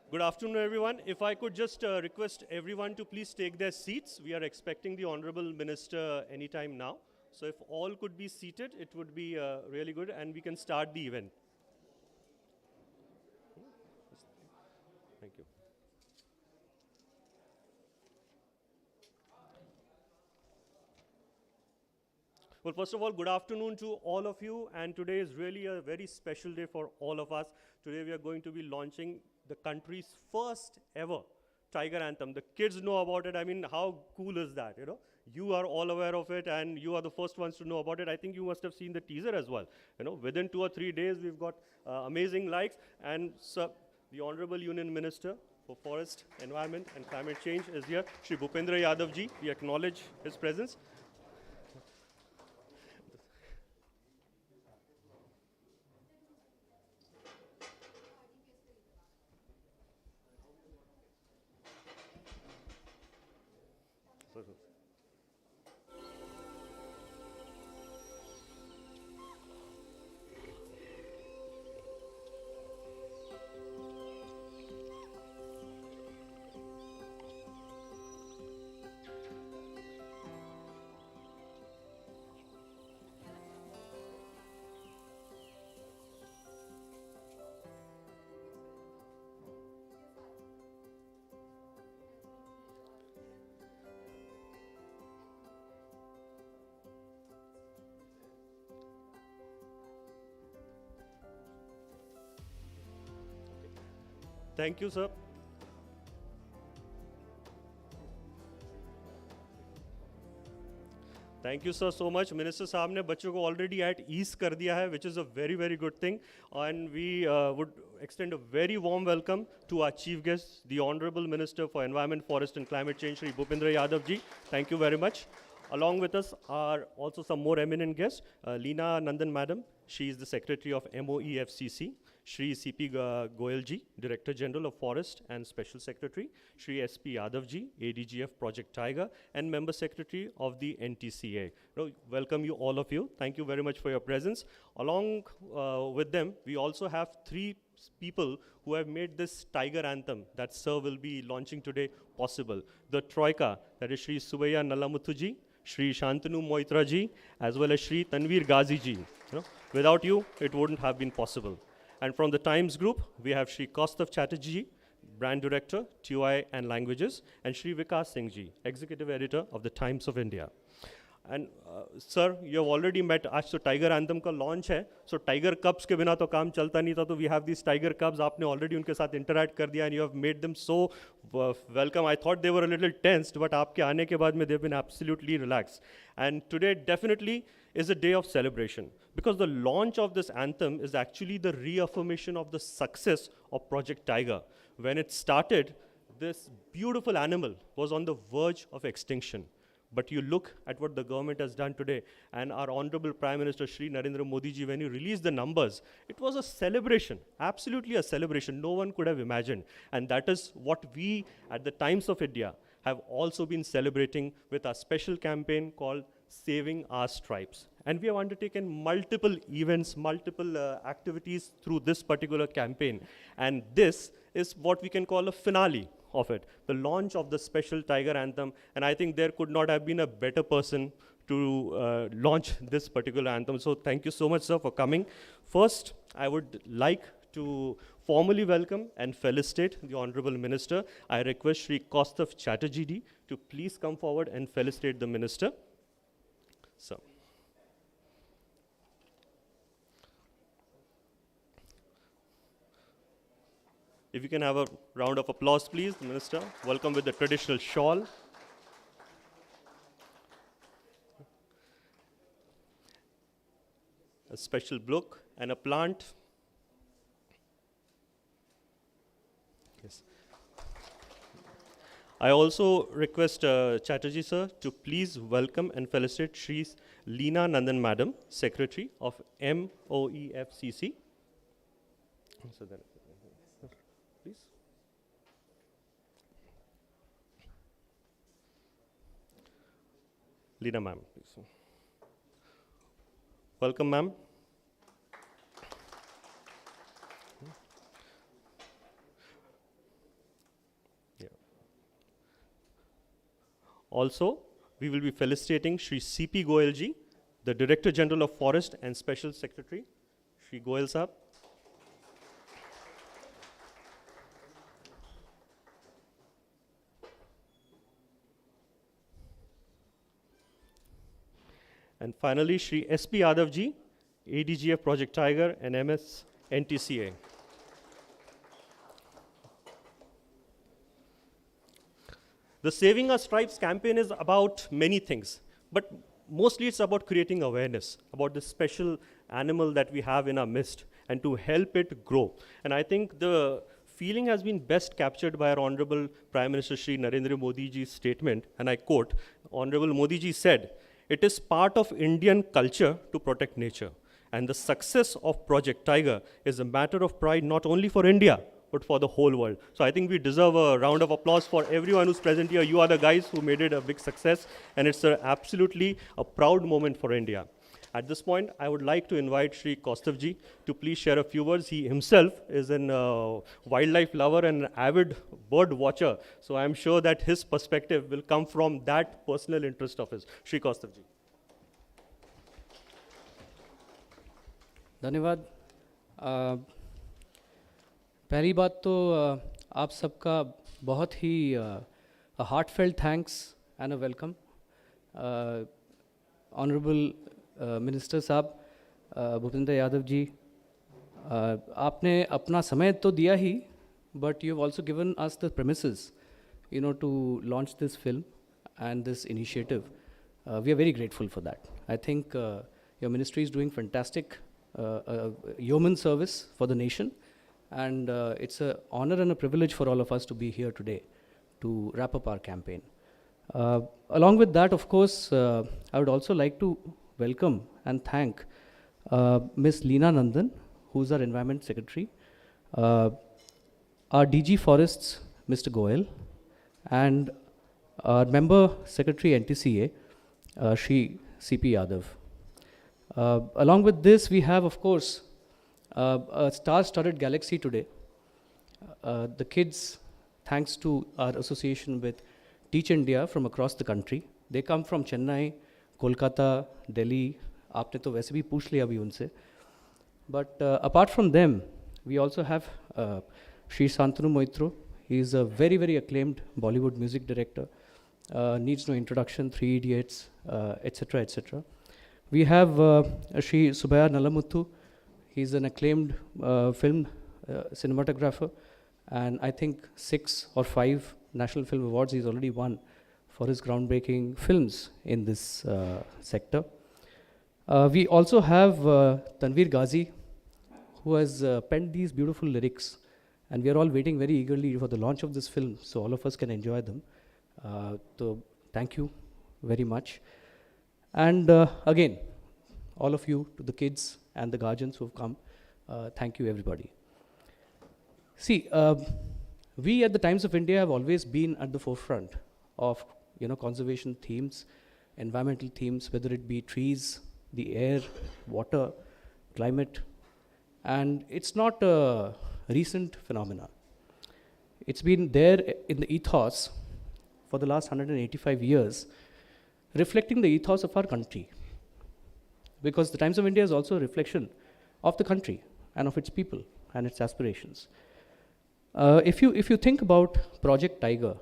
Good afternoon, everyone. If I could just request everyone to please take their seats. We are expecting the Honorable Minister anytime now. So if all could be seated, it would be really good, and we can start the event. Thank you. Well, first of all, good afternoon to all of you, and today is really a very special day for all of us. Today we are going to be launching the country's first ever Tiger Anthem. The kids know about it. I mean, how cool is that, you know? You are all aware of it, and you are the first ones to know about it. I think you must have seen the teaser as well. You know, within 2 or 3 days, we've got amazing likes, and so the Honorable Union Minister for Forest, Environment and Climate Change is here, Shri Bhupender Yadav Ji. We acknowledge his presence. Thank you, sir. Thank you, sir, so much. Minister साहब ने बच्चों को already at ease कर दिया है, which is a very, very good thing. And we would extend a very warm welcome to our chief guest, the Honorable Minister for Environment, Forest and Climate Change, Shri Bhupender Yadav Ji. Thank you very much. Along with us are also some more eminent guests. Leena Nandan Madam, she is the Secretary of MOEFCC. Shri C.P. Goyal Ji, Director General of Forest and Special Secretary. Shri S.P. Yadav Ji, ADGF Project Tiger, and Member Secretary of the NTCA. Welcome you, all of you. Thank you very much for your presence. Along with them, we also have 3 people who have made this Tiger Anthem that Sir will be launching today possible. The Troika, that is Shri Subaya Nalamuthu Ji, Shri Shantanu Moitra Ji, as well as Shri Tanveer Ghazi Ji. Without you, it wouldn't have been possible. And from the Times Group, we have Shri Kaustav Chatterjee, Brand Director, TOI and Languages, and Shri Vikas Singh Ji, Executive Editor of the Times of India. And sir, you have already met. आज तो Tiger Anthem का launch है. So Tiger Cubs के बिना तो काम चलता नहीं था. तो we have these Tiger Cubs. आपने already उनके साथ interact कर दिया, and you have made them so welcome. I thought they were a little tensed, but आपके आने के बाद में they've been absolutely relaxed. And today definitely is a day of celebration, because the launch of this anthem is actually the reaffirmation of the success of Project Tiger. When it started, this beautiful animal was on the verge of extinction. But you look at what the government has done today, and our Honorable Prime Minister Shri Narendra Modi Ji, when he released the numbers, it was a celebration, absolutely a celebration no one could have imagined. And that is what we at the Times of India have also been celebrating with our special campaign called Saving Our Stripes. And we have undertaken multiple events, multiple activities through this particular campaign. And this is what we can call a finale of it, the launch of the special Tiger Anthem. And I think there could not have been a better person to launch this particular anthem. So thank you so much, sir, for coming. First, I would like to formally welcome and felicitate the Honorable Minister. I request Shri Kaustav Chatterjee Ji to please come forward and felicitate the Minister. So. If you can have a round of applause, please, the Minister. Welcome with the traditional shawl. A special book and a plant. Yes. I also request Chatterjee sir to please welcome and felicitate Shri Leena Nandan Madam, Secretary of MOEFCC. So then, please. Leena ma'am, please. Welcome, ma'am. Also, we will be felicitating Shri C.P. Goyal Ji, the Director General of Forest and Special Secretary. Shri Goyal Sahab. And finally, Shri S.P. Yadav Ji, ADGF Project Tiger and MS NTCA. The Saving Our Stripes campaign is about many things, but mostly it's about creating awareness about the special animal that we have in our midst and to help it grow. And I think the feeling has been best captured by our Honorable Prime Minister Shri Narendra Modi Ji's statement, and I quote, Honorable Modi Ji said, "It is part of Indian culture to protect nature. And the success of Project Tiger is a matter of pride not only for India, but for the whole world." So I think we deserve a round of applause for everyone who's present here. You are the guys who made it a big success, and it's absolutely a proud moment for India. At this point, I would like to invite Shri Kaustav Ji to please share a few words. He himself is a wildlife lover and an avid bird watcher. So I'm sure that his perspective will come from that personal interest of his. Shri Kaustav Ji. धन्यवाद। पहली बात तो आप सबका बहुत ही heartfelt thanks and a welcome. Honorable Minister साहब, भूपेंद्र यादव जी, आपने अपना समय तो दिया ही, but you have also given us the premises, to launch this film and this initiative. We are very grateful for that. I think your ministry is doing fantastic yeoman service for the nation, and it's an honor and a privilege for all of us to be here today to wrap up our campaign. Along with that, of course, I would also like to welcome and thank Ms. Leena Nandan, who's our Environment Secretary, our DG Forests, Mr. Goyal, and our Member Secretary NTCA, Shri C.P. Yadav. Along with this, we have, of course, a star-studded galaxy today. The kids, thanks to our association with Teach India from across the country, they come from Chennai, Kolkata, Delhi. आपने तो वैसे भी पूछ लिया अभी उनसे. But apart from them, we also have Shri Santanu Moitro. He is a very, very acclaimed Bollywood music director. Needs no introduction, Three Idiots, etc., etc. We have Shri Subhaya Nalamuthu. He's an acclaimed film cinematographer, and I think 6 or 5 National Film Awards he's already won for his groundbreaking films in this sector. We also have Tanveer Ghazi, who has penned these beautiful lyrics, and we are all waiting very eagerly for the launch of this film, so all of us can enjoy them. So thank you very much. And again, all of you, to the kids and the guardians who have come, thank you everybody. See, we at the Times of India have always been at the forefront of conservation themes, environmental themes, whether it be trees, the air, water, climate, and it's not a recent phenomena. It's been there in the ethos for the last 185 years, reflecting the ethos of our country. Because the Times of India is also a reflection of the country and of its people and its aspirations. If you think about Project Tiger,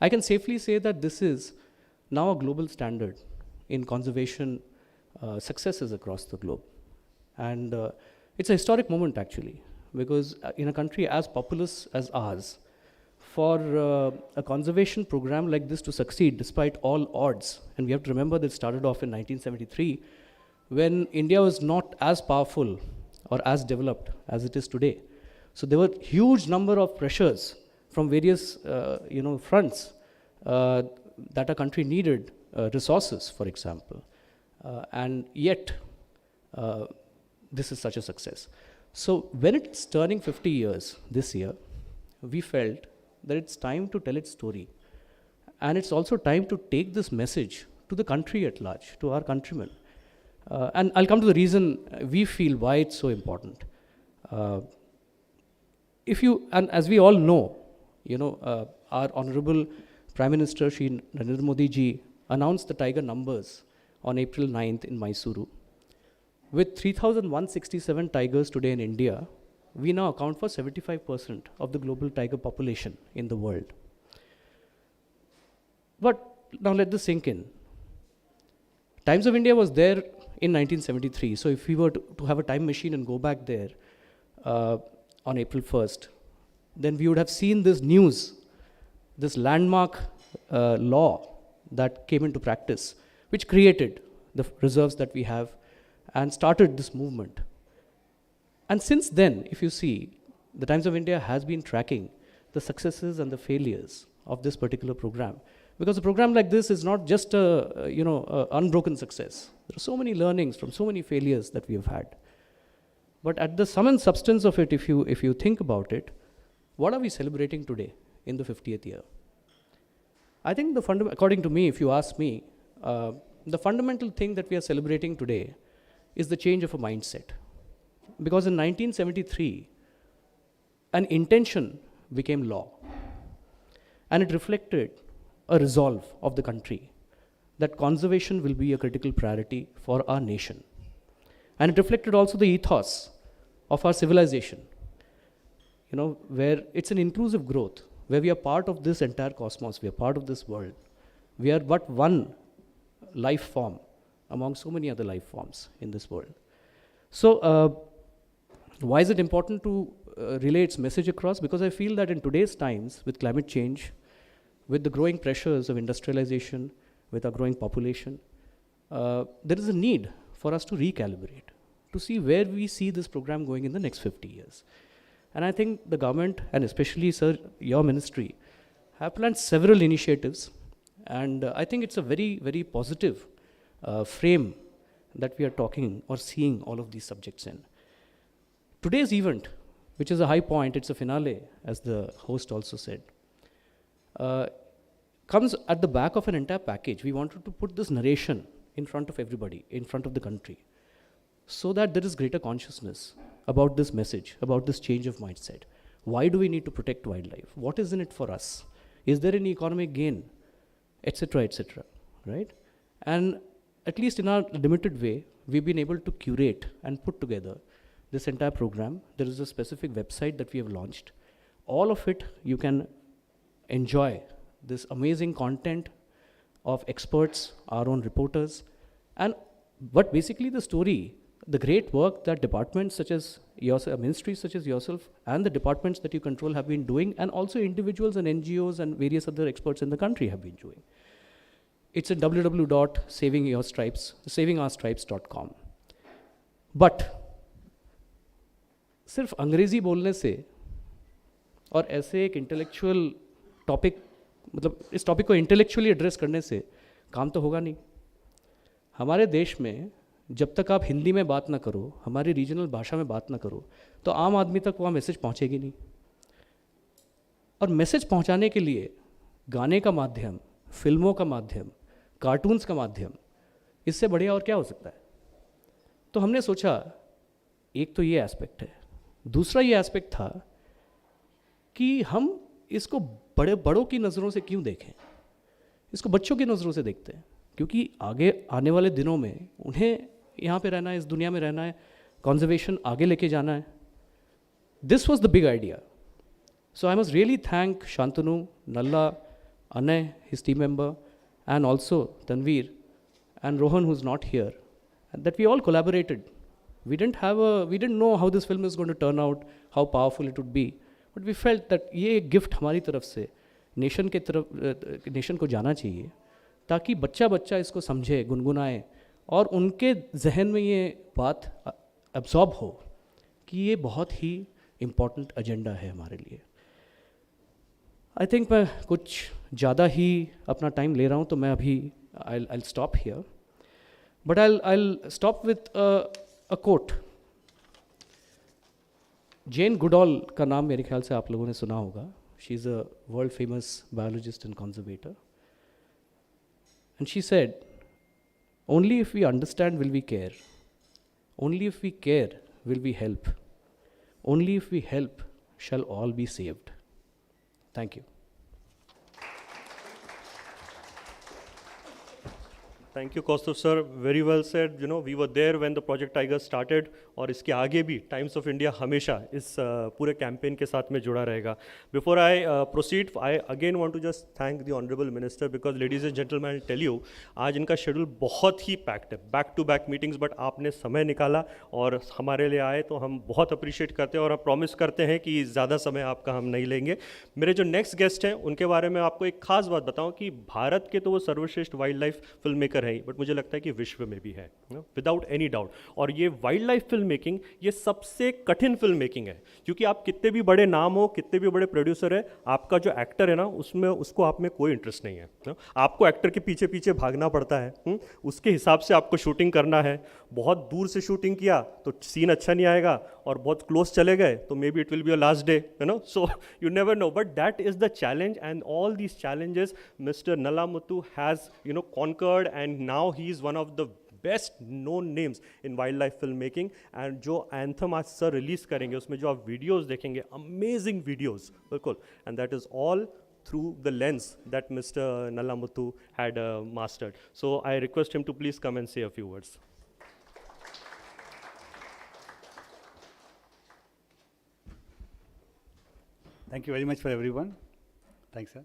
I can safely say that this is now a global standard in conservation successes across the globe. And it's a historic moment actually, because in a country as populous as ours, for a conservation program like this to succeed despite all odds, and we have to remember that it started off in 1973, when India was not as powerful or as developed as it is today. So there were huge number of pressures from various fronts that our country needed, resources, for example. And yet, this is such a success. So when it's turning 50 years this year, we felt that it's time to tell its story. And it's also time to take this message to the country at large, to our countrymen. And I'll come to the reason we feel why it's so important. And as we all know, our Honorable Prime Minister Shri Narendra Modi Ji announced the tiger numbers on April 9th in Mysuru. With 3,167 tigers today in India, we now account for 75% of the global tiger population in the world. But now let this sink in. Times of India was there in 1973. So if we were to have a time machine and go back there on April 1st, then we would have seen this news, this landmark law that came into practice, which created the reserves that we have and started this movement. And since then, if you see, the Times of India has been tracking the successes and the failures of this particular program. Because a program like this is not just a unbroken success. There are so many learnings from so many failures that we have had. But at the sum and substance of it, if you think about it, what are we celebrating today in the 50th year? I think according to me, if you ask me, the fundamental thing that we are celebrating today is the change of a mindset. Because in 1973, an intention became law. And it reflected a resolve of the country that conservation will be a critical priority for our nation. And it reflected also the ethos of our civilization, where it's an inclusive growth, where we are part of this entire cosmos, we are part of this world. We are but one life form among so many other life forms in this world. So why is it important to relay its message across? Because I feel that in today's times, with climate change, with the growing pressures of industrialization, with our growing population, there is a need for us to recalibrate, to see where we see this program going in the next 50 years. And I think the government, and especially, sir, your ministry, have planned several initiatives. And I think it's a very, very positive frame that we are talking or seeing all of these subjects in. Today's event, which is a high point, it's a finale, as the host also said, comes at the back of an entire package. We wanted to put this narration in front of everybody, in front of the country, so that there is greater consciousness about this message, about this change of mindset. Why do we need to protect wildlife? What is in it for us? Is there any economic gain? Etc., etc., right? And at least in our limited way, we've been able to curate and put together this entire program. There is a specific website that we have launched. All of it, you can enjoy this amazing content of experts, our own reporters, but basically the story, the great work that departments such as yourself, ministries such as yourself, and the departments that you control have been doing, and also individuals and NGOs and various other experts in the country have been doing. It's at www.savingourstripes.com. But सिर्फ अंग्रेजी बोलने से और ऐसे एक intellectual topic, मतलब इस topic को इंटेलेक्चुअली एड्रेस करने से काम तो होगा नहीं. हमारे देश में जब तक आप हिंदी में बात ना करो, हमारी रीजनल भाषा में बात ना करो, तो आम आदमी तक वहाँ मैसेज पहुँचेगी नहीं. और मैसेज पहुँचाने के लिए गाने का माध्यम, फिल्मों का माध्यम, कार्टून्स का माध्यम, इससे बढ़िया और क्या हो सकता है. तो हमने सोचा, एक तो ये एस्पेक्ट है. दूसरा ये एस्पेक्ट था कि हम इसको बड़ों की नज़रों से क्यों देखें, इसको बच्चों की नज़रों से देखते हैं, क्योंकि आगे आने वाले दिनों में उन्हें यहाँ पे रहना है, इस दुनिया में रहना है, कंजर्वेशन आगे लेके जाना है. This was the big idea. So I must really thank Shantanu, Nalla, Anay, his team member, and also Tanveer and Rohan, who's not here, and that we all collaborated. We didn't know how this film is going to turn out, how powerful it would be, but we felt that ये gift हमारी तरफ से nation को जाना चाहिए, ताकि बच्चा इसको समझे, गुनगुनाए, और उनके जहन में ये बात एब्जॉर्ब हो कि ये बहुत ही इम्पॉर्टेंट एजेंडा है हमारे लिए. आई थिंक मैं कुछ ज़्यादा ही अपना टाइम ले रहा हूँ, तो मैं अभी I'll stop here. But I'll stop with a quote. Jane Goodall का नाम मेरे ख्याल से आप लोगों ने सुना होगा. She is a world famous biologist and conservator. And she said, only if we understand will we care. Only if we care will we help. Only if we help shall all be saved. Thank you. Thank you, Kaustav sir. Very well said. You know, we were there when the Project Tiger started, और इसके आगे भी Times of India हमेशा इस पूरे campaign के साथ में जुड़ा रहेगा. Before I proceed, I again want to just thank the Honorable Minister because, ladies and gentlemen, I'll tell you, आज इनका शेड्यूल बहुत ही पैक्ड है, back to back meetings, but आपने समय निकाला और हमारे लिए आए तो हम बहुत अप्रिशिएट करते हैं और हम प्रॉमिस करते हैं कि ज़्यादा समय आपका हम नहीं लेंगे. मेरे जो नेक्स्ट गेस्ट हैं उनके बारे में आपको एक खास बात बताऊं कि भारत के तो वो सर्वश्रेष्ठ वाइल्ड लाइफ फिल्म मेकर है, बट मुझे लगता है कि विश्व में भी है, विदाउट एनी डाउट. और ये वाइल्ड लाइफ फिल्म मेकिंग ये सबसे कठिन फिल्म मेकिंग है, क्योंकि आप कितने भी बड़े नाम हो, कितने भी बड़े प्रोड्यूसर है, आपका जो एक्टर है ना उसमें उसको आप में कोई इंटरेस्ट नहीं है. आपको एक्टर के पीछे पीछे भागना पड़ता है, उसके हिसाब से आपको शूटिंग करना है. बहुत दूर से शूटिंग किया तो सीन अच्छा नहीं आएगा, और बहुत क्लोज चले गए तो may be it will be your last day, so you never know. But that is the challenge, and all these challenges mister Nalamuthu has conquered, and now he is one of the best known names in wild life film making. And जो anthem आज sir release करेंगे उसमें जो आप videos देखेंगे, amazing videos, बिल्कुल, and that is all through the lens that Mr. Nalamuthu had mastered. So I request him to please come and say a few words. Thank you very much for everyone. Thanks, sir.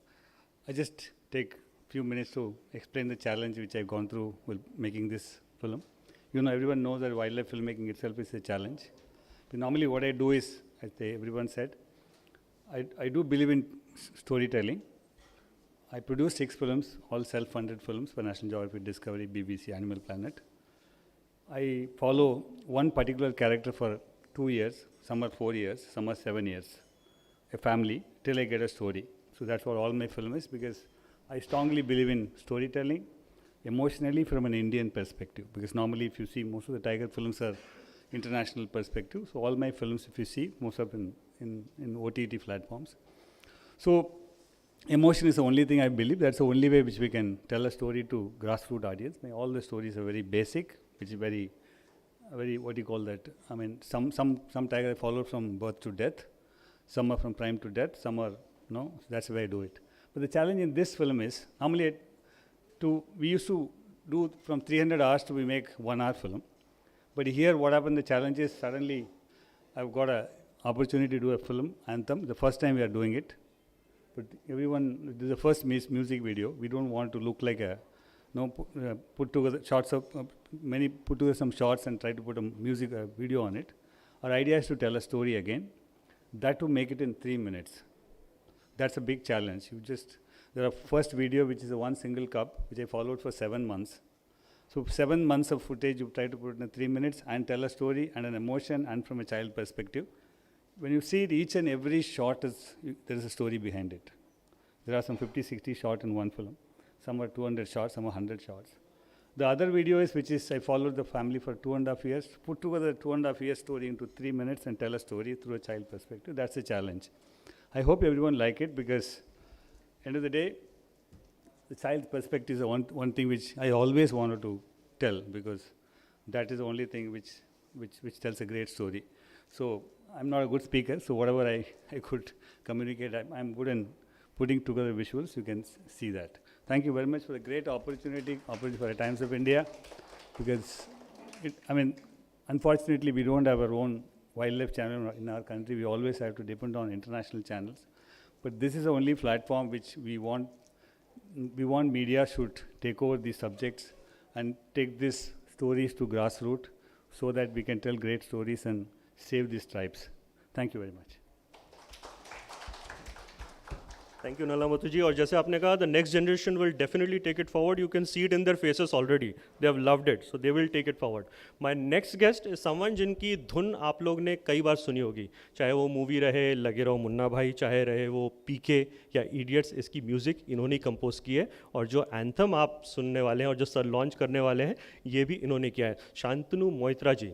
I just take few minutes to explain the challenge which I've gone through while making this film. You know, everyone knows that wildlife filmmaking itself is a challenge. But normally what I do is, as everyone said, I do believe in storytelling. I produced 6 films, all self-funded films for National Geographic, Discovery, BBC, Animal Planet. I follow one particular character for 2 years, some are 4 years, some are 7 years, a family, till I get a story. So that's what all my film is, because I strongly believe in storytelling, emotionally from an Indian perspective, because normally if you see most of the Tiger films are international perspective. So all my films, if you see, most of them in OTT platforms. So emotion is the only thing I believe. That's the only way which we can tell a story to grassroots audience. All the stories are very basic, which is very, what do you call that? I mean, some Tiger I follow from birth to death. Some are from prime to death. Some are, so that's the way I do it. But the challenge in this film is, normally we used to do from 300 hours to we make 1 hour film. But here what happened, the challenge is suddenly I've got an opportunity to do a film, Anthem, the first time we are doing it. But everyone, this is the first music video. We don't want to look like a, put together shots of, put together some shots and try to put a music video on it. Our idea is to tell a story again, that to make it in 3 minutes. That's a big challenge. There are first video which is a one single cup, which I followed for 7 months. So 7 months of footage, you try to put in 3 minutes and tell a story and an emotion and from a child perspective. When you see it, each and every shot there is a story behind it. There are some 50, 60 shots in one film. Some are 200 shots, some are 100 shots. The other video is, which is I followed the family for 2.5 years, put together a 2.5 year story into 3 minutes and tell a story through a child perspective. That's a challenge. I hope everyone like it, because end of the day, the child's perspective is one thing which I always wanted to tell, because that is the only thing which tells a great story. So I'm not a good speaker, so whatever I could communicate, I'm good in putting together visuals. You can see that. Thank you very much for the great opportunity for the Times of India, because unfortunately we don't have our own wildlife channel in our country. We always have to depend on international channels. But this is the only platform which we want media should take over these subjects and take these stories to grassroots, so that we can tell great stories and save these tribes. Thank you very much. Thank you, Nalamuthu ji. और जैसे आपने कहा, the next generation will definitely take it forward. You can see it in their faces already. They have loved it, so they will take it forward. My next guest is someone जिनकी धुन आप लोग ने कई बार सुनी होगी, चाहे वो मूवी रहे लगे रहो मुन्ना भाई, चाहे रहे वो पीके या इडियट्स, इसकी म्यूज़िक इन्होंने कंपोज की है. और जो एंथम आप सुनने वाले हैं और जो सर लॉन्च करने वाले हैं, ये भी इन्होंने किया है. शांतनु मोइत्रा जी,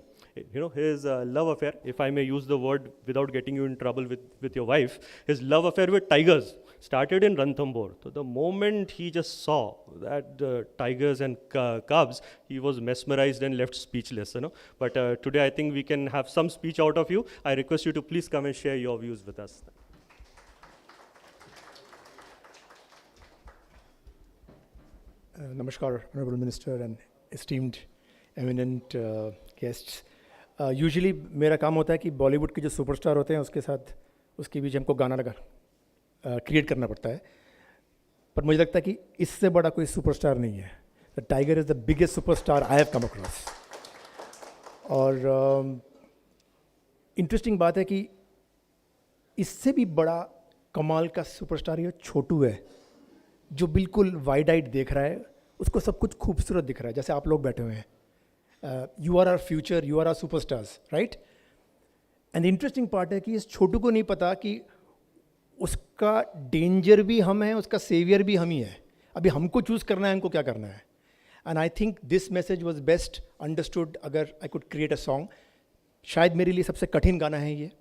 his love affair, if I may use the word without getting you in trouble with your wife, his love affair with tigers started in Ranthambore. So the moment he just saw that tigers and cubs, he was mesmerized and left speechless. But today I think we can have some speech out of you. I request you to please come and share your views with us. Namaskar, Honorable Minister and esteemed, eminent guests. Usually मेरा काम होता है कि बॉलीवुड के जो superstar होते हैं उसके साथ उसके बीच हमको गाना लगा क्रिएट करना पड़ता है, पर मुझे लगता है कि इससे बड़ा कोई सुपरस्टार नहीं है. The tiger is the biggest superstar I have come across. और इंटरेस्टिंग बात है कि इससे भी बड़ा कमाल का सुपरस्टार ये छोटू है, जो बिल्कुल वाइड आइड देख रहा है, उसको सब कुछ खूबसूरत दिख रहा है, जैसे आप लोग बैठे हुए हैं. You are our future, you are our superstars, right? And interesting part है कि इस छोटू को नहीं पता कि उसका डेंजर भी हम हैं, उसका सेवियर भी हम ही है. अभी हमको चूज़ करना है हमको क्या करना है. And I think this message was best understood अगर I could create a song. शायद मेरे लिए सबसे कठिन गाना है ये,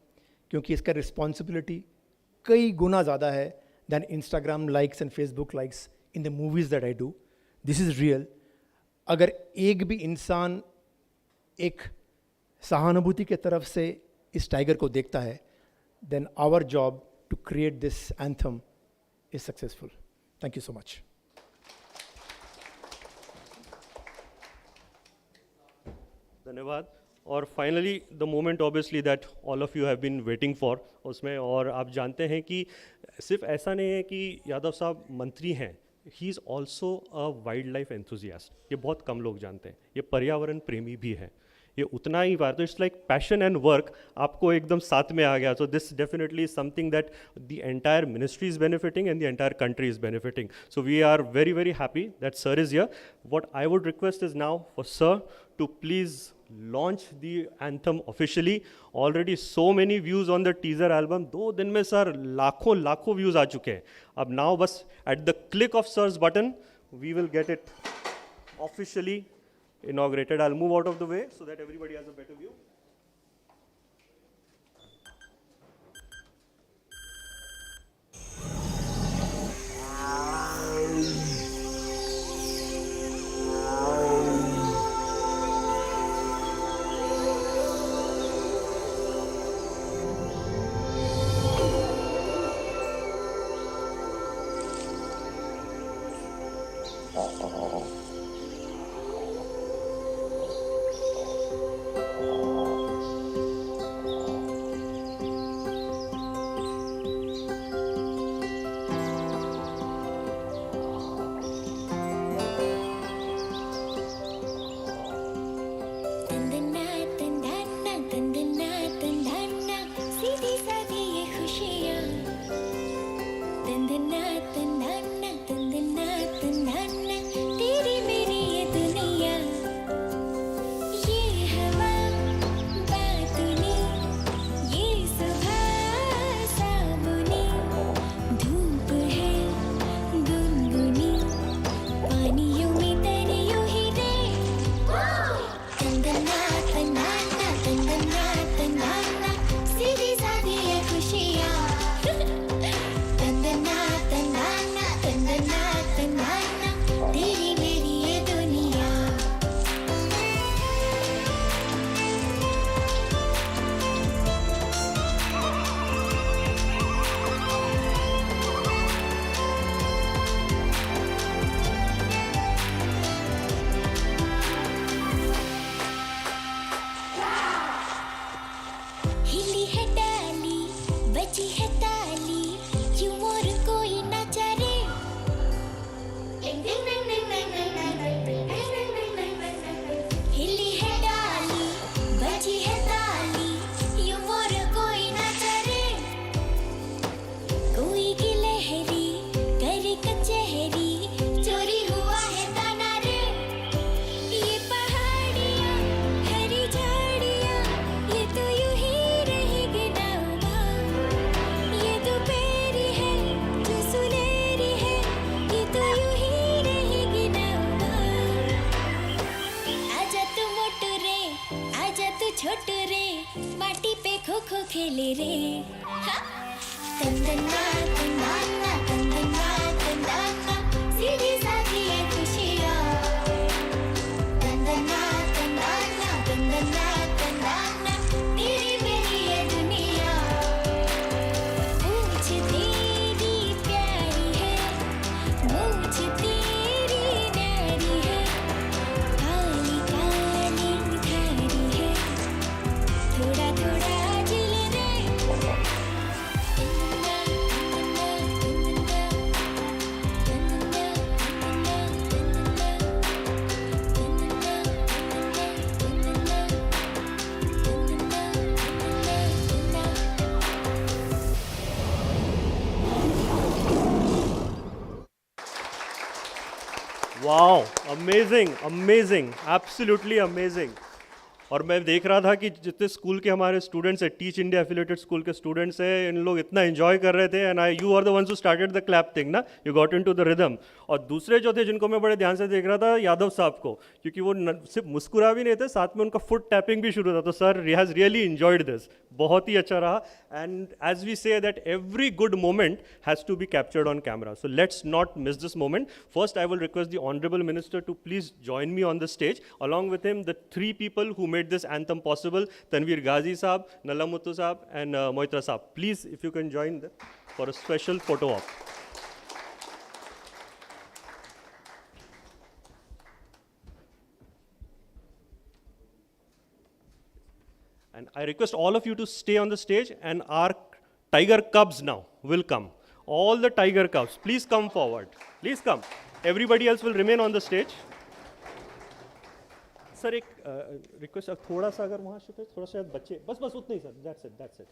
क्योंकि इसका रिस्पॉन्सिबिलिटी कई गुना ज़्यादा है than Instagram likes and Facebook likes in the movies that I do. This is real. अगर एक भी इंसान एक सहानुभूति के तरफ से इस टाइगर को देखता है, then our job to create this anthem is successful. Thank you so much. धन्यवाद. और finally the moment obviously that all of you have been waiting for उसमें. और आप जानते हैं कि सिर्फ ऐसा नहीं है कि यादव साहब मंत्री हैं, he is also a wild life enthusiast. ये बहुत कम लोग जानते हैं. ये पर्यावरण प्रेमी भी है. ये उतना ही बात, तो it's like passion and work आपको एकदम साथ में आ गया. So this definitely is something that the entire ministry is benefiting and the entire country is benefiting. So we are very very happy that sir is here. What I would request is now for sir to please launch the anthem officially. Already so many views on the teaser album. 2 दिन में sir लाखों views आ चुके हैं. अब now बस at the click of sir's button we will get it officially inaugurated. I'll move out of the way so that everybody has a better view. खेले रे तंदना तंदना तंदना तंदना सीधी साधी है खुशियाँ तंदना तंदना तंदना तंदना तेरी मेरी ये दुनिया पूछ तेरी प्यारी है मुझ तेरी wow, amazing amazing, absolutely amazing. और मैं देख रहा था कि जितने स्कूल के हमारे स्टूडेंट्स हैं, टीच इंडिया एफिलेटेड स्कूल के स्टूडेंट्स हैं, इन लोग इतना एंजॉय कर रहे थे, and I you are the ones who started the clap thing ना, you got into the rhythm. और दूसरे जो थे जिनको मैं बड़े ध्यान से देख रहा था, यादव साहब को, क्योंकि वो सिर्फ मुस्कुरा भी नहीं थे, साथ में उनका फुट टैपिंग भी शुरू था। तो sir has really enjoyed this, बहुत ही अच्छा रहा। And as we say that every good moment has to be captured on camera, so let's not miss this moment. First, I will request the Honorable Minister to please join me on the stage. Along with him, the three people who made this anthem possible, Tanveer Ghazi Saab, Nalamuttu Saab, and Moitra Saab. Please, if you can join them for a special photo op. And I request all of you to stay on the stage, and our Tiger Cubs now will come. All the Tiger Cubs, please come forward. Please come. Everybody else will remain on the stage. Sir एक request, थोड़ा सा अगर वहाँ shift है, थोड़ा सा बच्चे, बस बस उतना ही sir, that's it.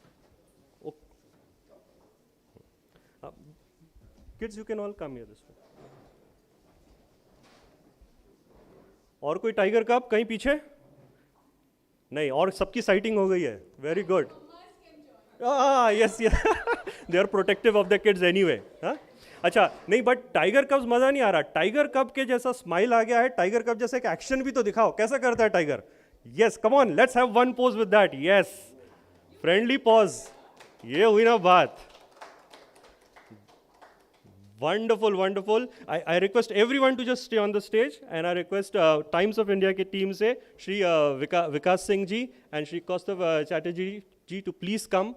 Kids you can all come here this way. और कोई टाइगर कप कहीं पीछे नहीं? और सबकी साइटिंग हो गई है, very good. Yes they are protective of the kids anyway. अच्छा नहीं, बट टाइगर कब्स मजा नहीं आ रहा। टाइगर कब के जैसा स्माइल आ गया है, टाइगर कब जैसा एक एक्शन भी तो दिखाओ, कैसा करता है tiger? Yes, come on, let's have one pose with that. Yes, friendly pose, ये हुई ना बात। Wonderful wonderful. I request everyone to just stay on the stage, and I request Times of India की टीम से Shri Vikas Singh ji and Shri Kaustav Chatterjee ji to please come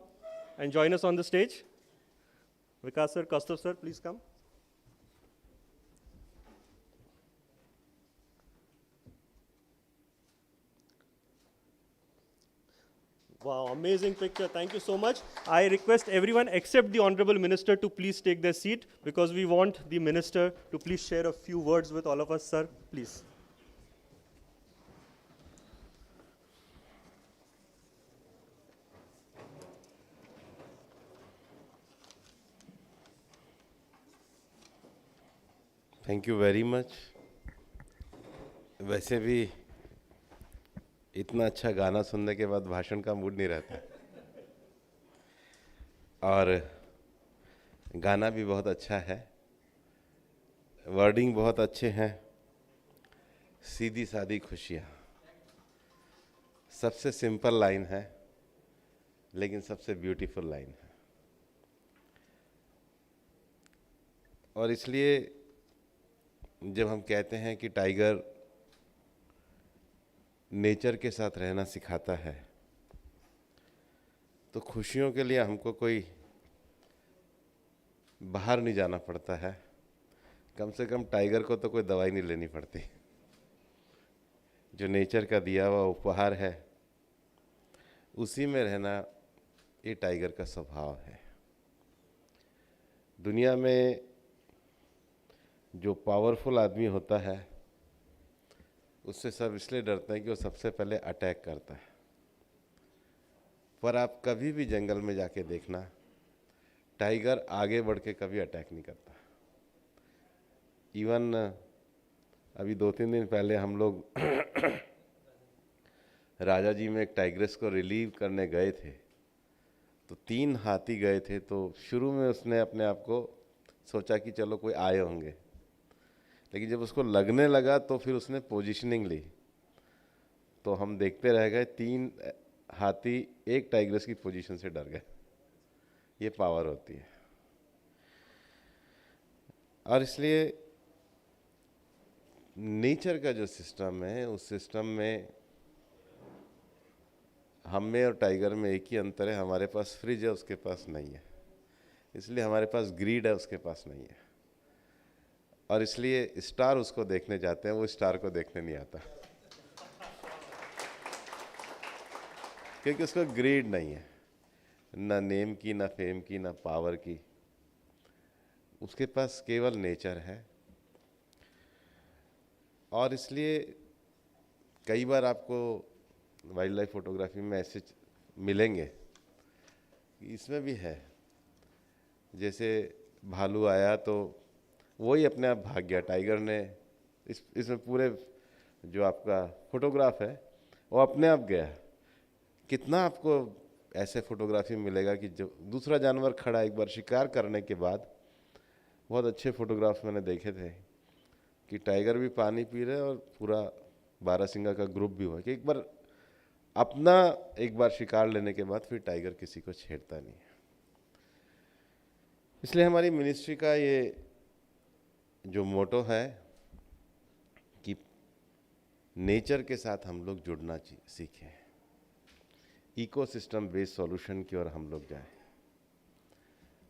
and join us on the stage. Vikas sir, Kaustav sir, please come. Wow, amazing picture. Thank you so much. I request everyone except the Honorable Minister to please take their seat, because we want the Minister to please share a few words with all of us, sir. Please. Thank you very much. वैसे भी इतना अच्छा गाना सुनने के बाद भाषण का मूड नहीं रहता, और गाना भी बहुत अच्छा है, वर्डिंग बहुत अच्छे हैं। सीधी सादी खुशियाँ, सबसे सिंपल लाइन है लेकिन सबसे ब्यूटीफुल लाइन है। और इसलिए जब हम कहते हैं कि टाइगर नेचर के साथ रहना सिखाता है, तो खुशियों के लिए हमको कोई बाहर नहीं जाना पड़ता है। कम से कम टाइगर को तो कोई दवाई नहीं लेनी पड़ती। जो नेचर का दिया हुआ उपहार है, उसी में रहना ये टाइगर का स्वभाव है। दुनिया में जो पावरफुल आदमी होता है, उससे सब इसलिए डरते हैं कि वो सबसे पहले अटैक करता है। पर आप कभी भी जंगल में जाके देखना, टाइगर आगे बढ़ के कभी अटैक नहीं करता। इवन अभी 2-3 दिन पहले हम लोग राजा जी में एक टाइग्रेस को रिलीव करने गए थे, तो 3 हाथी गए थे। तो शुरू में उसने अपने आप को सोचा कि चलो कोई आए होंगे, लेकिन जब उसको लगने लगा तो फिर उसने पोजीशनिंग ली, तो हम देखते रह गए। 3 हाथी एक टाइग्रेस की पोजीशन से डर गए। ये पावर होती है। और इसलिए नेचर का जो सिस्टम है, उस सिस्टम में हम में और टाइगर में एक ही अंतर है, हमारे पास फ्रिज है, उसके पास नहीं है। इसलिए हमारे पास ग्रीड है, उसके पास नहीं है। और इसलिए स्टार उसको देखने जाते हैं, वो स्टार को देखने नहीं आता, क्योंकि उसको ग्रीड नहीं है, ना नेम की, ना फेम की, ना पावर की। उसके पास केवल नेचर है। और इसलिए कई बार आपको वाइल्ड लाइफ फोटोग्राफी में ऐसे मिलेंगे, इसमें भी है। जैसे भालू आया तो वही अपने आप भाग गया, टाइगर ने इसमें पूरे जो आपका फोटोग्राफ है वो अपने आप गया। कितना आपको ऐसे फोटोग्राफी मिलेगा कि जो दूसरा जानवर खड़ा एक बार शिकार करने के बाद, बहुत अच्छे फोटोग्राफ्स मैंने देखे थे कि टाइगर भी पानी पी रहे और पूरा बारहसिंगा का ग्रुप भी हुआ कि एक बार शिकार लेने के बाद फिर टाइगर किसी को छेड़ता नहीं है। इसलिए हमारी मिनिस्ट्री का ये जो मोटो है कि नेचर के साथ हम लोग जुड़ना सीखें, इकोसिस्टम बेस्ड सॉल्यूशन की ओर हम लोग जाएं,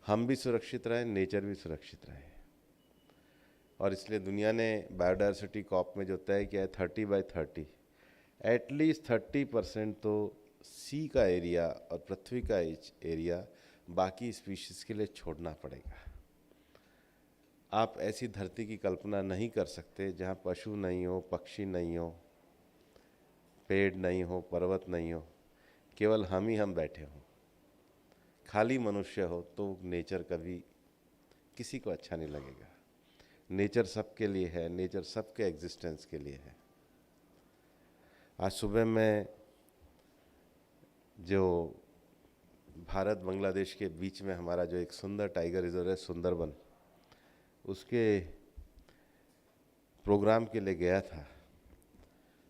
हम भी सुरक्षित रहें, नेचर भी सुरक्षित रहे। और इसलिए दुनिया ने बायोडायवर्सिटी कॉप में जो तय किया है 30/30, एटलीस्ट 30% तो सी का एरिया और पृथ्वी का एरिया बाकी स्पीशीज़ के लिए छोड़ना पड़ेगा। आप ऐसी धरती की कल्पना नहीं कर सकते जहाँ पशु नहीं हो, पक्षी नहीं हो, पेड़ नहीं हो, पर्वत नहीं हो, केवल हम बैठे हों, खाली मनुष्य हो, तो नेचर कभी किसी को अच्छा नहीं लगेगा। नेचर सबके लिए है, नेचर सबके एग्जिस्टेंस के लिए है। आज सुबह में जो भारत बांग्लादेश के बीच में हमारा जो एक सुंदर टाइगर रिजर्व है सुंदरबन, उसके प्रोग्राम के लिए गया था।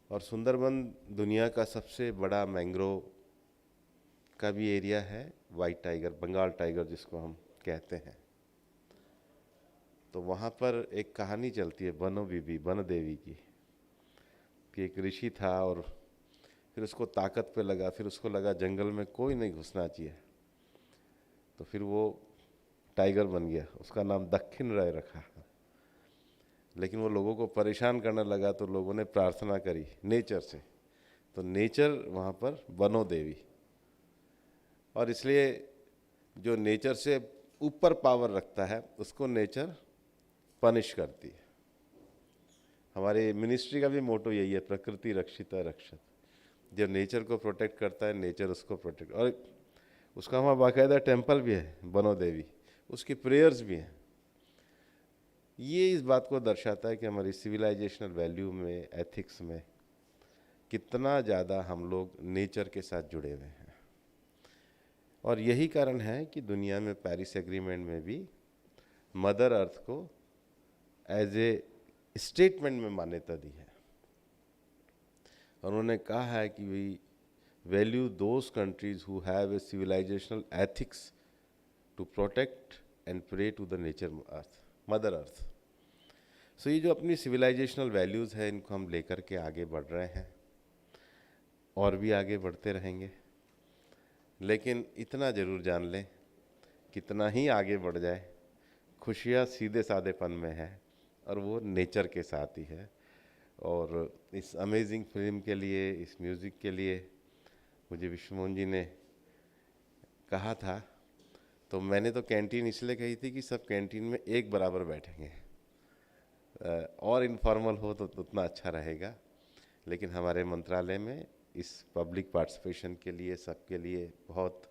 और सुंदरबन दुनिया का सबसे बड़ा मैंग्रोव का भी एरिया है, वाइट टाइगर, बंगाल टाइगर जिसको हम कहते हैं। तो वहाँ पर एक कहानी चलती है बन देवी की, कि एक ऋषि था और फिर उसको ताकत पे लगा, फिर उसको लगा जंगल में कोई नहीं घुसना चाहिए, तो फिर वो टाइगर बन गया। उसका नाम दक्षिण राय रखा। लेकिन वो लोगों को परेशान करने लगा तो लोगों ने प्रार्थना करी नेचर से, तो नेचर वहाँ पर बनो देवी। और इसलिए जो नेचर से ऊपर पावर रखता है उसको नेचर पनिश करती है। हमारे मिनिस्ट्री का भी मोटो यही है, प्रकृति रक्षिता रक्षत। जब नेचर को प्रोटेक्ट करता है, नेचर उसको प्रोटेक्ट, और उसका वहाँ बाकायदा टेम्पल भी है बनो देवी, उसकी प्रेयर्स भी हैं। ये इस बात को दर्शाता है कि हमारी सिविलाइजेशनल वैल्यू में, एथिक्स में कितना ज़्यादा हम लोग नेचर के साथ जुड़े हुए हैं। और यही कारण है कि दुनिया में पेरिस एग्रीमेंट में भी मदर अर्थ को एज ए स्टेटमेंट में मान्यता दी है। और उन्होंने कहा है कि we value those countries who have a civilisational ethics to protect and pray to the nature earth, mother earth. So ये जो अपनी सिविलाइजेशनल वैल्यूज़ है, इनको हम लेकर के आगे बढ़ रहे हैं और भी आगे बढ़ते रहेंगे। लेकिन इतना ज़रूर जान लें, कितना ही आगे बढ़ जाए, खुशियाँ सीधे साधेपन में है और वो नेचर के साथ ही है। और इस अमेजिंग फिल्म के लिए, इस म्यूज़िक के लिए मुझे विश्वमोहन जी ने कहा था, तो मैंने तो कैंटीन इसलिए कही थी कि सब कैंटीन में एक बराबर बैठेंगे, और इनफॉर्मल हो तो उतना अच्छा रहेगा। लेकिन हमारे मंत्रालय में इस पब्लिक पार्टिसिपेशन के लिए, सबके लिए बहुत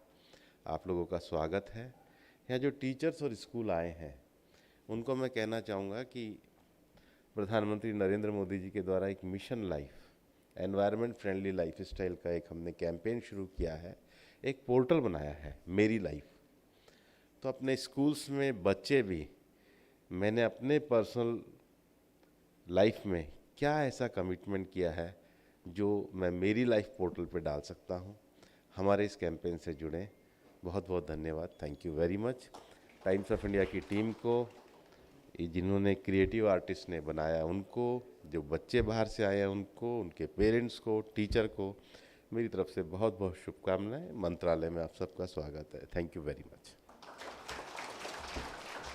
आप लोगों का स्वागत है। यहाँ जो टीचर्स और स्कूल आए हैं उनको मैं कहना चाहूँगा कि प्रधानमंत्री नरेंद्र मोदी जी के द्वारा एक mission life, environment friendly life style का एक हमने कैंपेन शुरू किया है, एक पोर्टल बनाया है मेरी लाइफ। तो अपने स्कूल्स में बच्चे भी, मैंने अपने पर्सनल लाइफ में क्या ऐसा कमिटमेंट किया है जो मैं मेरी लाइफ पोर्टल पे डाल सकता हूँ। हमारे इस कैंपेन से जुड़ें। बहुत बहुत धन्यवाद, thank you very much. Times of India की टीम को, जिन्होंने क्रिएटिव आर्टिस्ट ने बनाया उनको, जो बच्चे बाहर से आए हैं उनको, उनके पेरेंट्स को, टीचर को मेरी तरफ से बहुत बहुत शुभकामनाएं। मंत्रालय में आप सबका स्वागत है। Thank you very much.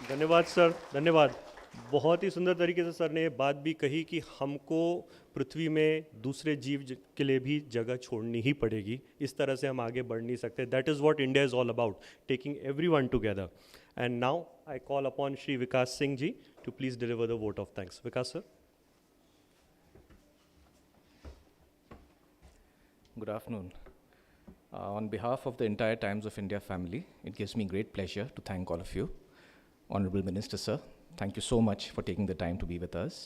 धन्यवाद सर, धन्यवाद। बहुत ही सुंदर तरीके से सर ने ये बात भी कही कि हमको पृथ्वी में दूसरे जीव के लिए भी जगह छोड़नी ही पड़ेगी, इस तरह से हम आगे बढ़ नहीं सकते। That is what India is all about, taking everyone together. And now I call upon Shri Vikas Singh ji to please deliver the vote of thanks. Vikas sir. Good afternoon. On behalf of the entire Times of India family, it gives me great pleasure to thank all of you. Honorable Minister, sir, thank you so much for taking the time to be with us.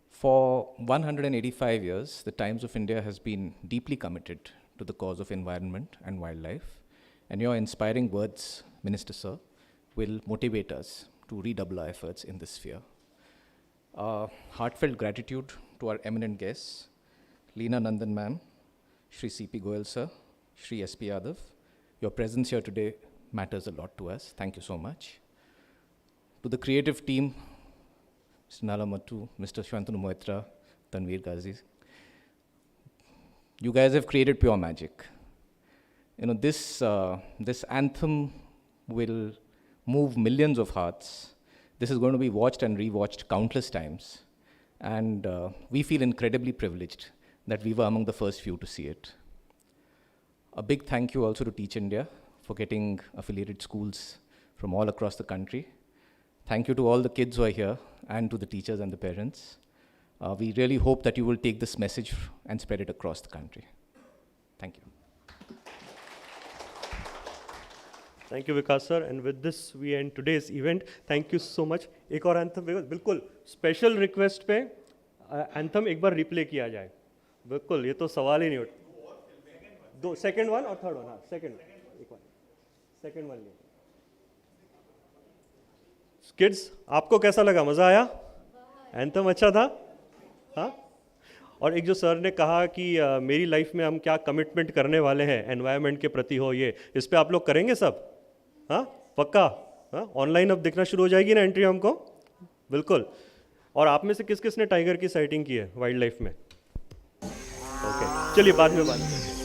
For 185 years, the Times of India has been deeply committed to the cause of environment and wildlife, and your inspiring words, Minister Sir, will motivate us to redouble our efforts in this sphere. Heartfelt gratitude to our eminent guests, Leena Nandan ma'am, Shri C.P. Goyal sir, Shri S.P. Yadav. Your presence here today matters a lot to us. Thank you so much. To the creative team, Mr. Nala Mattu, Mr. Shwantanu Moitra, Tanveer Ghazi. You guys have created pure magic. You know, this anthem will move millions of hearts. This is going to be watched and rewatched countless times. And we feel incredibly privileged that we were among the first few to see it. A big thank you also to Teach India for getting affiliated schools from all across the country. Thank you to all the kids who are here and to the teachers and the parents. We really hope that you will take this message and spread it across the country. Thank you. Thank you, Vikas sir. And with this, we end today's event. Thank you so much. एक और anthem बिल्कुल special request पे anthem एक बार replay किया जाए. बिल्कुल, ये तो सवाल ही नहीं उठता. दो second one और third one, हाँ second एक बार second one. Kids, आपको कैसा लगा? मज़ा आया? एंथम अच्छा था? हाँ? और एक जो सर ने कहा कि मेरी लाइफ में हम क्या कमिटमेंट करने वाले हैं एनवायरनमेंट के प्रति हो, ये इस पे आप लोग करेंगे सब? हाँ? पक्का? हाँ? ऑनलाइन अब दिखना शुरू हो जाएगी ना एंट्री हमको? बिल्कुल. और आप में से किस किस ने टाइगर की साइटिंग की है वाइल्ड लाइफ में? ओके, चलिए बाद में बात करें.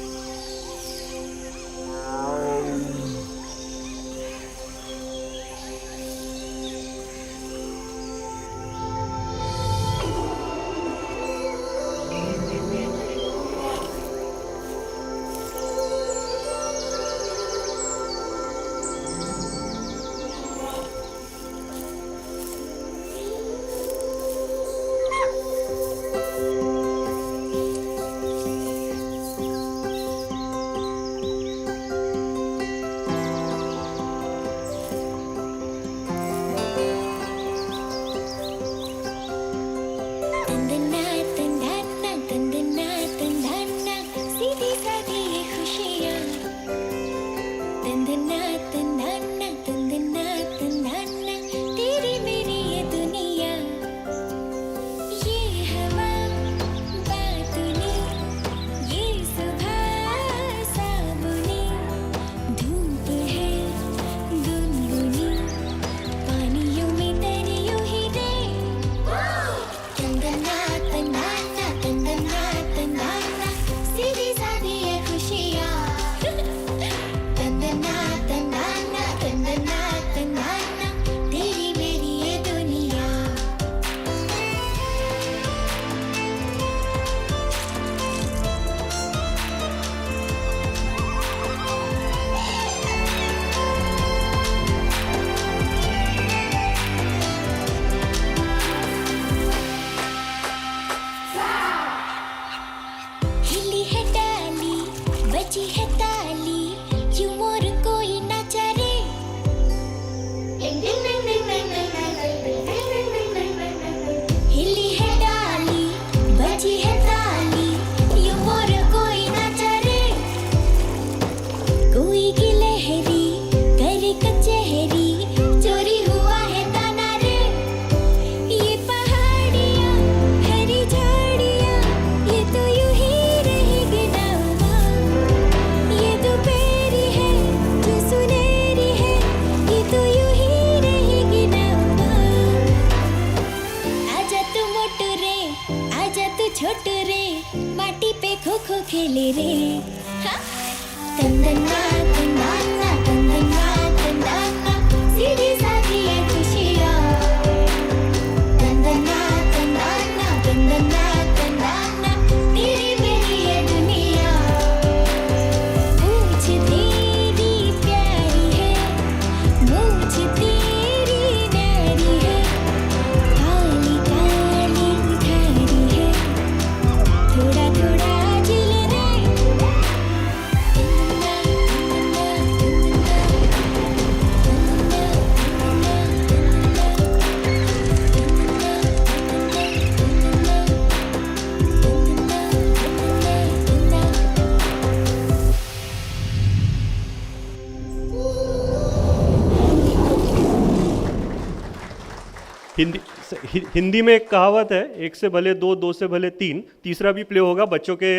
हिंदी में एक कहावत है, एक से भले दो, दो से भले तीन, तीसरा भी प्ले होगा बच्चों के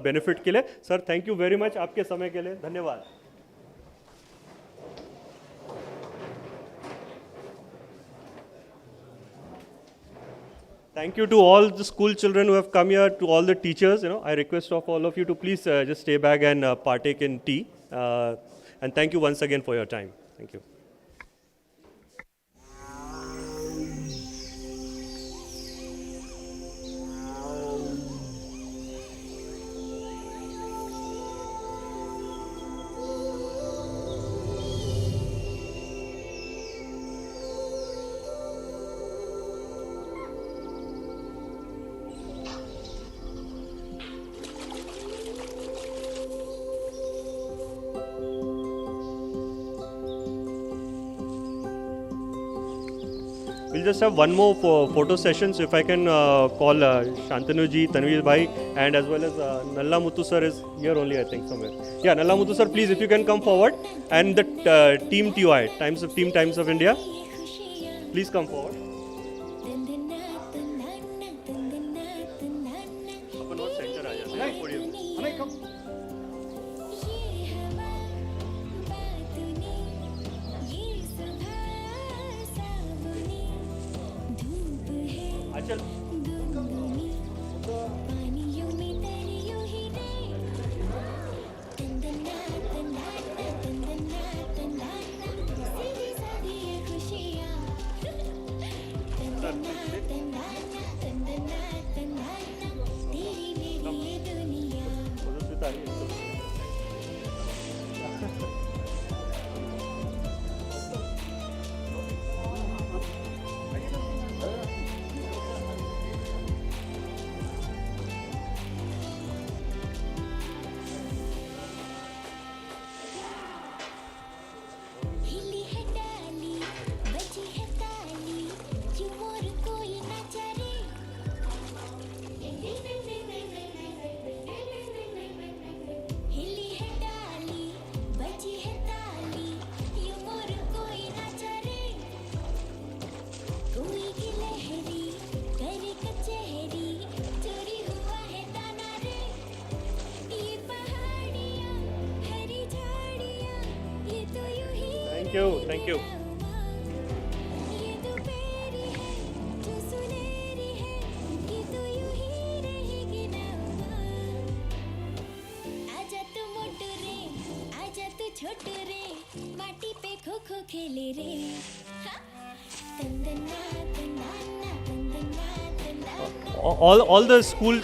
बेनिफिट के लिए. Sir thank you very much आपके समय के लिए, धन्यवाद. Thank you to all the school children who have come here, to all the teachers. I request of all of you to please just stay back and partake in tea. And thank you once again for your time. Thank you. We'll just have one more photo session. So if I can call Shantanu ji, Tanveer bhai, and as well as Nalla Muthu sir is here only, I think, somewhere. Yeah, Nalla Muthu sir, please, if you can come forward. And the team TOI, Team Times of India, please come forward. अपन और center आ जाते हैं, podium. Achal. Thank you. आजा तू मोटू रे, आजा तू छोटू रे, माटी पे खो खो खेले रे. तंदना तंदना तंदना तंदना. All the school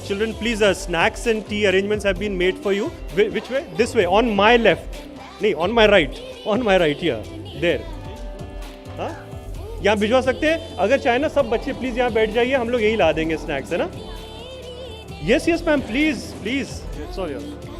children, please, snacks and tea arrangements have been made for you. Which way? This way, on my left. नहीं, on my right. On my right here. There. हाँ? यहाँ भिजवा सकते हैं. अगर चाहे ना सब बच्चे प्लीज यहाँ बैठ जाइए, हम लोग यही ला देंगे स्नैक्स, है ना? Yes, ma'am, please. It's all yours.